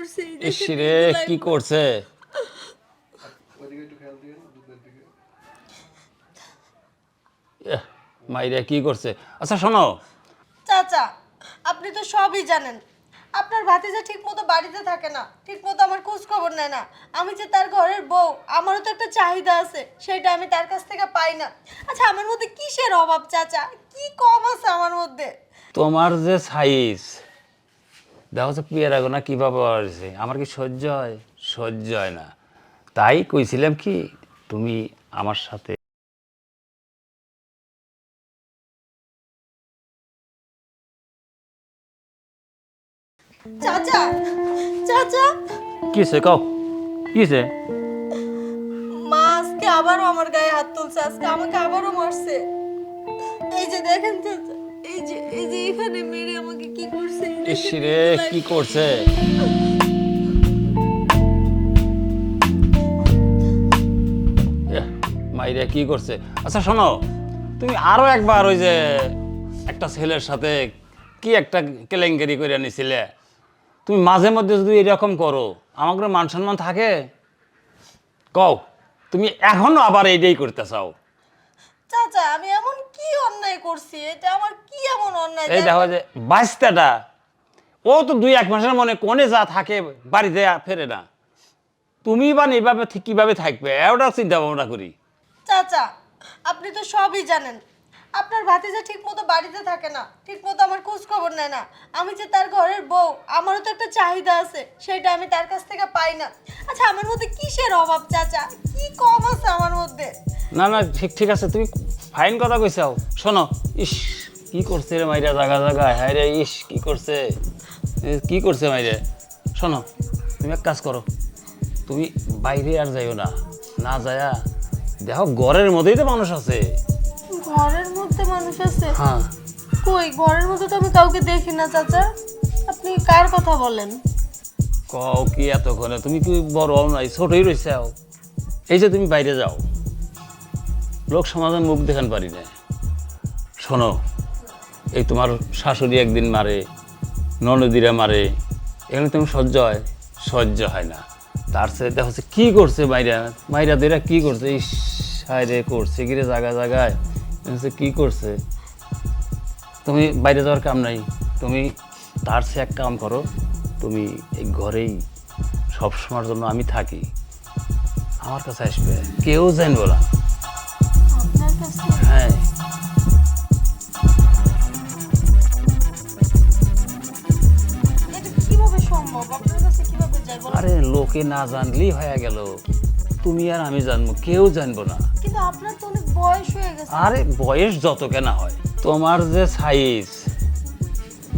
করছে ইসরে কি করছে? মাইরা কি করছে? আচ্ছা শোনো, চাচা আপনি তো সবই জানেন, আপনার ভাতিজা ঠিকমতো বাড়িতে থাকে না, ঠিকমতো আমার খোঁজ খবর নেয় না। আমি যে তার ঘরের বউ, আমারও তো একটা চাহিদা আছে, সেটা আমি তার কাছ থেকে পাই না। আচ্ছা আমার মধ্যে কিসের অভাব চাচা, কি কম আছে আমার মধ্যে? তোমার যে সাইজ দেখো যে পিয়ারা গোনা কীভাবে হয়েছে, আমার কি সহ্য হয়? সহ্য হয় না। তাই কইছিলাম কি, তুমি আমার সাথে চাচা চাচা কিসে কও, কিসে? মা আজকে আবারও আমার গায়ে হাত তুলছে, আজকে আমাকে আবারও মারছে। এই যে দেখেন চাচা, এই যে এখানে মেরে আমাকে কি করছে, এই দেখেন, ইসরে কি করছে? মাইরা কি করছে? আচ্ছা শোনো, তুমি আরো একবার ওই যে একটা ছেলের সাথে কি একটা কেলেঙ্কারি করে নিছিলে, তুমি মাঝে মধ্যে যদি এরকম করো আমার মান সম্মান থাকে? কও, তুমি এখনো আবার এইটাই করতে চাও? চাচা আমি এমন কি অন্যায় করছি, এটা আমার কি এমন অন্যায়? এই দেখো যে বাইশটাটা, ও তো 2-1 মাসের মনে কোনে যা থাকে বাড়িতে ফেরে না, তুমি বা এইভাবে ঠিক কিভাবে থাকবে ওটা চিন্তা ভাবনা করি। চাচা আপনি তো সবই জানেন, আপনার ভাতিজা ঠিকমতো বাড়িতে থাকে না, ঠিকমতো আমার খোঁজ খবর নেয় না। আমি যে তার ঘরের বউ, আমারও তো একটা চাহিদা আছে, সেটা আমি তার কাছ থেকে পাই না। আচ্ছা আমার মধ্যে কিসের অভাব চাচা, কি কম আছে আমার মধ্যে? না না, ঠিক ঠিক আছে, তুমি ফাইন কথা কইছাও। শোনো, ইস কি করছে রে মাইরা জায়গা জায়গায়, হ্যাঁ রে, ইস কি করছে, কি করছে মাইরে। শোনো, তুমি এক কাজ করো, তুমি বাইরে আর যাইও না, না যায়া দেখো ঘরের মধ্যেই তো মানুষ আছে। ঘরের মধ্যে মানুষ আছে? হ্যাঁ। কই, ঘরের মধ্যে তো আমি কাউকে দেখি না চাচা, আপনি কার কথা বলেন? কও কি এতক্ষণে, তুমি কি বড় হও নাই, ছোটই রয়েছে। এই যে তুমি বাইরে যাও, লোক সমাজের মুখ দেখান পারি না। শোনো, এই তোমার শাশুড়ি একদিন মারে, ননদিরা মারে, এখানে তুমি সহ্য হয়? সহ্য হয় না। তার সাথে দেখো কি করছে মাইরা, মাইরা দেরা কি করছে, ইস হায়রে করছে কিরে জায়গায় জায়গায়, কি করছে। তুমি বাইরে যাওয়ার কাম নাই, তুমি তার সে এক কাম করো, তুমি এই ঘরেই সবসময়ের জন্য আমি থাকি, আমার কাছে আসবে, কেউ জানবো না। আপনার কাছে? হ্যাঁ। এটা কিভাবে সম্ভব, আপনার কাছে কিভাবে যাই বলেন? আরে লোকে না জানলেই হয়ে গেল, তুমি আর আমি জানবো, কেউ জানবো না। কিন্তু আপনার তো অনেক বয়স হয়ে গেছে। আরে বয়স যত কেনা হয়, তোমার যে সাইজ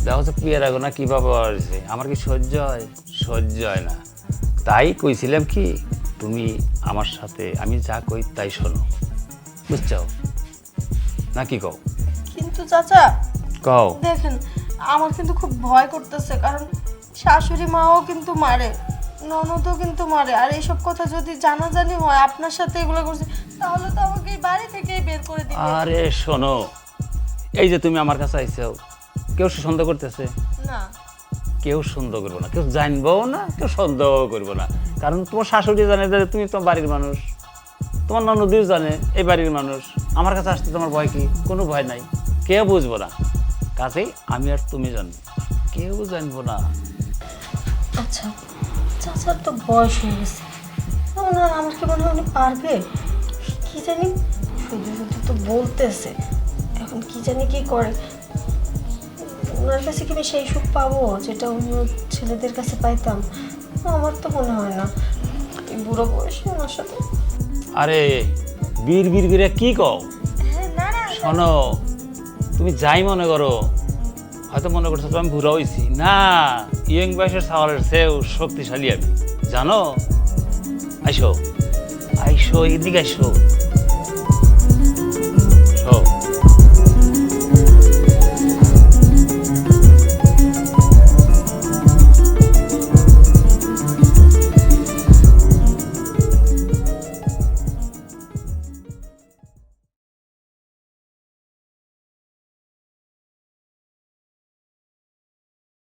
দেখো যে পিয়ারা গোনা কীভাবে হয়েছে, আমার কি সহ্য হয়? সহ্য হয় না। তাই কইছিলাম কি, তুমি আমার সাথে আমি যা কই তাই শোনো, বুঝছো নাকি? কও। কিন্তু চাচা কও। দেখেন, আমার কিন্তু খুব ভয় করতেছে, কারণ শাশুড়ি মাও কিন্তু মারে, ননদও কিন্তু মারে, আর এইসব কথা যদি জানাজানি হয় আপনার সাথে এগুলো করছে, তাহলে তো আমাকে এই বাড়ি থেকেই বের করে দিবে। আরে শোনো, এই যে তুমি আমার কাছে আইছো, কেউ সন্দেহ করতেছে? না। কেউ সন্দেহ করবো না, কেউ জানবও না, কেউ সন্দেহ করবো না, কারণ তোমার শাশুড়ি জানে যে তুমি তোমার বাড়ির মানুষ, তোমার ননদিও জানে এই বাড়ির মানুষ। আমার কাছে আসতে তোমার ভয় কি? কোনো ভয় নাই, কেউ বুঝবো না, কাজেই আমি আর তুমি জানবো, কেউ জানবো না। আচ্ছা চাচার তো বয়স হয়ে গেছে, ওনার আমার কি মনে হয় উনি পারবে? কি জানি, শুধু শুধু তো বলতেছে, এখন কি জানি কি করে। ওনার কাছে কি আমি সেই সুখ পাবো যেটা অন্য ছেলেদের কাছে পাইতাম? আমার তো মনে হয় না, এই বুড়ো বয়সে ওনার সাথে। আরে বীর বীর বীরে কি কও? না না শোনো, তুমি যাই মনে করো, হয়তো মনে করছো তো আমি বুড়া হয়েছি, না, ইয়ং বয়সের সাওয়ালের চেয়েও শক্তিশালী আমি, জানো। আইসো আইসো, এদিকে আইসো।